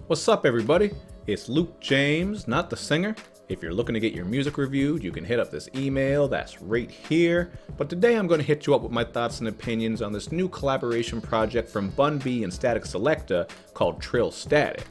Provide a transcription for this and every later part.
What's up, everybody? It's Luke James, not the singer. If you're looking to get your music reviewed, you can hit up this email that's right here. But today I'm going to hit you up with my thoughts and opinions on this new collaboration project from Bun B and Statik Selektah called Trillstatik.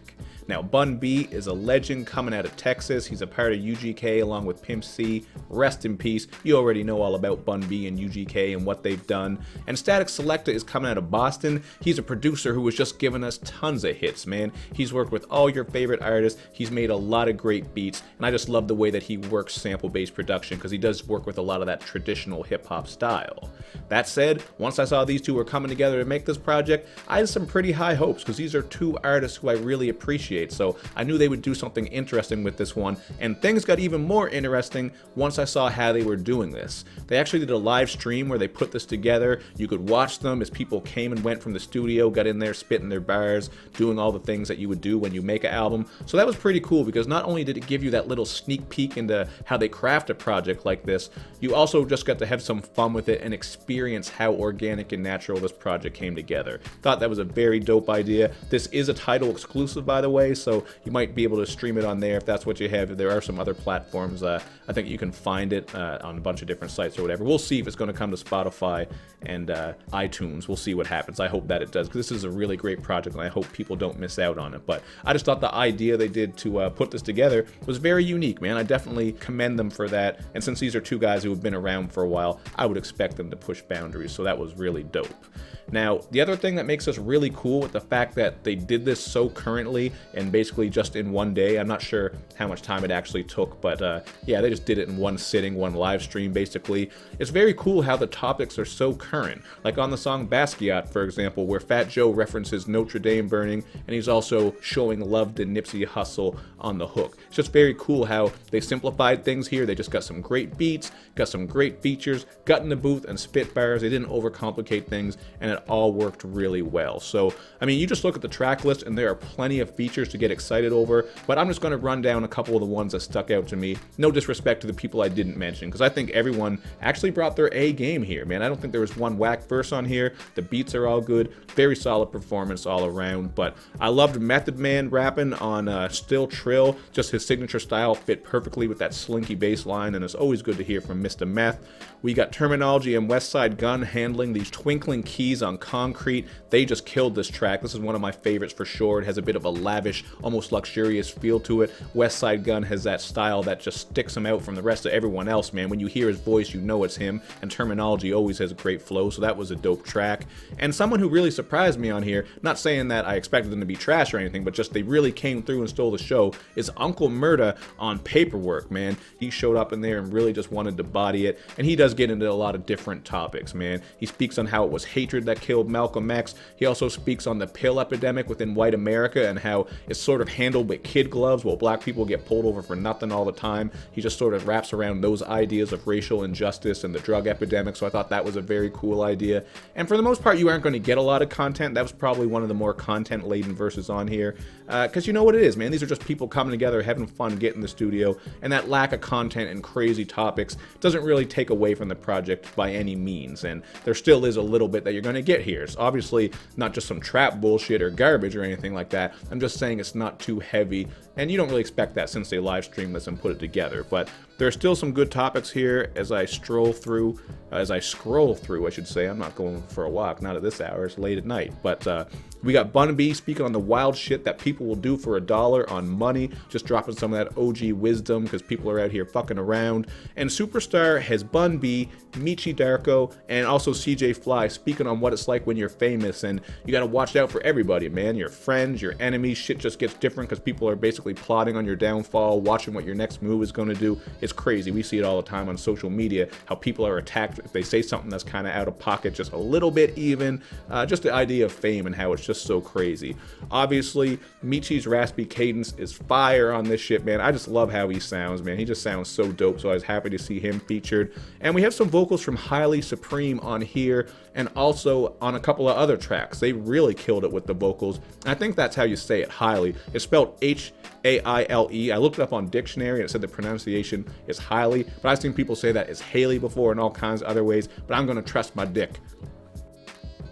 Now, Bun B is a legend coming out of Texas. He's a part of UGK along with Pimp C. Rest in peace. You already know all about Bun B and UGK and what they've done. And Statik Selektah is coming out of Boston. He's a producer who was just giving us tons of hits, man. He's worked with all your favorite artists. He's made a lot of great beats. And I just love the way that he works sample-based production because he does work with a lot of that traditional hip-hop style. That said, once I saw these two were coming together to make this project, I had some pretty high hopes because these are two artists who I really appreciate. So I knew they would do something interesting with this one, and things got even more interesting once I saw how they were doing this. They actually did a live stream where they put this together. You could watch them as people came and went from the studio, got in there spitting their bars, doing all the things that you would do when you make an album. So that was pretty cool because not only did it give you that little sneak peek into how they craft a project like this, you also just got to have some fun with it and experience how organic and natural this project came together. Thought that was a very dope idea. This is a Tidal exclusive, by the way, so you might be able to stream it on there if that's what you have. There are some other platforms. I think you can find it on a bunch of different sites or whatever. We'll see if it's going to come to Spotify and iTunes. We'll see what happens. I hope that it does, because this is a really great project and I hope people don't miss out on it. But I just thought the idea they did to put this together was very unique, man. I definitely commend them for that. And since these are two guys who have been around for a while, I would expect them to push boundaries. So that was really dope. Now, the other thing that makes this really cool with the fact that they did this so currently and basically just in one day. I'm not sure how much time it actually took, but yeah, they just did it in one sitting, one live stream basically. It's very cool how the topics are so current. Like on the song Basquiat, for example, where Fat Joe references Notre Dame burning, and he's also showing love to Nipsey Hussle on the hook. It's just very cool how they simplified things here. They just got some great beats, got some great features, got in the booth and spit bars. They didn't overcomplicate things, and it all worked really well. So, I mean, you just look at the track list and there are plenty of features to get excited over, but I'm just going to run down a couple of the ones that stuck out to me. No disrespect to the people I didn't mention, because I think everyone actually brought their A game here, man. I don't think there was one whack verse on here. The beats are all good. Very solid performance all around, but I loved Method Man rapping on Still Trill. Just his signature style fit perfectly with that slinky bass line, and it's always good to hear from Mr. Meth. We got Terminology and Westside Gun handling these twinkling keys on concrete. They just killed this track. This is one of my favorites for sure. It has a bit of a lavish, almost luxurious feel to it. Westside Gun has that style that just sticks him out from the rest of everyone else, man. When you hear his voice, you know it's him, and Terminology always has a great flow, so that was a dope track. And someone who really surprised me on here, not saying that I expected them to be trash or anything, but just they really came through and stole the show, is Uncle Murda on Paperwork, man. He showed up in there and really just wanted to body it, and he does get into a lot of different topics, man. He speaks on how it was hatred that killed Malcolm X. He also speaks on the pill epidemic within white America and how it's sort of handled with kid gloves while black people get pulled over for nothing all the time. He just sort of wraps around those ideas of racial injustice and the drug epidemic, so I thought that was a very cool idea. And for the most part, you aren't going to get a lot of content. That was probably one of the more content-laden verses on here, because you know what it is, man. These are just people coming together, having fun, getting in the studio, and that lack of content and crazy topics doesn't really take away from the project by any means, and there still is a little bit that you're going to get here. It's obviously not just some trap bullshit or garbage or anything like that. I'm just saying it's not too heavy, and you don't really expect that since they live streamed this and put it together. But there are still some good topics here as I scroll through, I should say. I'm not going for a walk, not at this hour, it's late at night. But we got Bun B speaking on the wild shit that people will do for $1 on money, just dropping some of that OG wisdom because people are out here fucking around. And Superstarr has Bun B, Michi Darko, and also CJ Fly speaking on what it's like when you're famous, and you gotta watch out for everybody, man. Your friends, your enemies, shit just gets different because people are basically plotting on your downfall, watching what your next move is gonna do. It's crazy. We see it all the time on social media, how people are attacked if they say something that's kind of out of pocket, just a little bit even. Just the idea of fame and how it's just so crazy. Obviously, Michi's raspy cadence is fire on this shit, man. I just love how he sounds, man. He just sounds so dope, so I was happy to see him featured. And we have some vocals from Highly Supreme on here, and also on a couple of other tracks. They really killed it with the vocals. I think that's how you say it, Highly. It's spelled H-A-I-L-E. I looked it up on dictionary and it said the pronunciation is Highly, but I've seen people say that it's Haley before and all kinds of other ways, but I'm gonna trust my dick.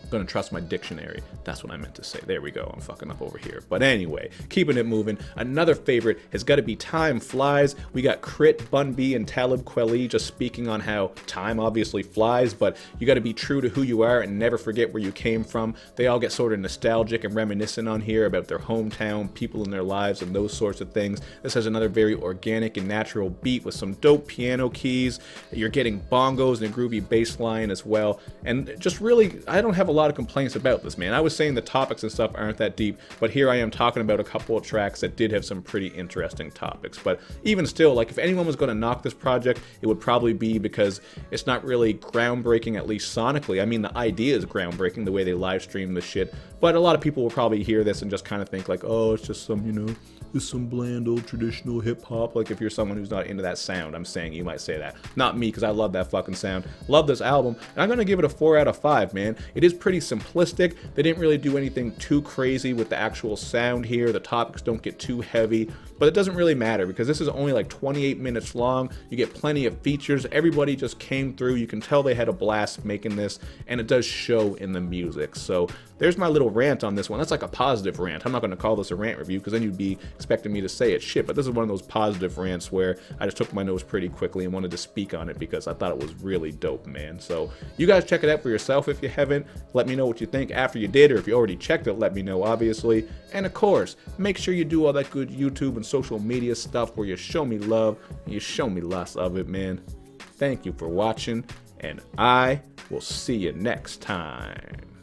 gonna trust my dictionary. That's what I meant to say. There we go. I'm fucking up over here. But anyway, keeping it moving. Another favorite has got to be Time Flies. We got Crit, Bun B, and Talib Kweli just speaking on how time obviously flies, but you got to be true to who you are and never forget where you came from. They all get sort of nostalgic and reminiscent on here about their hometown, people in their lives, and those sorts of things. This has another very organic and natural beat with some dope piano keys. You're getting bongos and a groovy bass line as well. And just really, I don't have a lot of complaints about this, man. I was saying the topics and stuff aren't that deep, but here I am talking about a couple of tracks that did have some pretty interesting topics. But even still, like, if anyone was going to knock this project, it would probably be because it's not really groundbreaking, at least sonically. I mean, the idea is groundbreaking, the way they live stream this shit, but a lot of people will probably hear this and just kind of think like, oh, it's just some, you know, it's some bland old traditional hip hop. Like, if you're someone who's not into that sound, I'm saying you might say that. Not me, because I love that fucking sound. Love this album, and I'm gonna give it a 4 out of 5, man. It is pretty simplistic. They didn't really do anything too crazy with the actual sound here. The topics don't get too heavy, but it doesn't really matter because this is only like 28 minutes long. You get plenty of features. Everybody just came through. You can tell they had a blast making this, and it does show in the music. So there's my little rant on this one. That's like a positive rant. I'm not going to call this a rant review because then you'd be expecting me to say it's shit, but this is one of those positive rants where I just took my nose pretty quickly and wanted to speak on it because I thought it was really dope, man. So you guys check it out for yourself if you haven't. Let me know what you think after you did, or if you already checked it, let me know, obviously. And of course, make sure you do all that good YouTube and social media stuff where you show me love and you show me lots of it, man. Thank you for watching, and I will see you next time.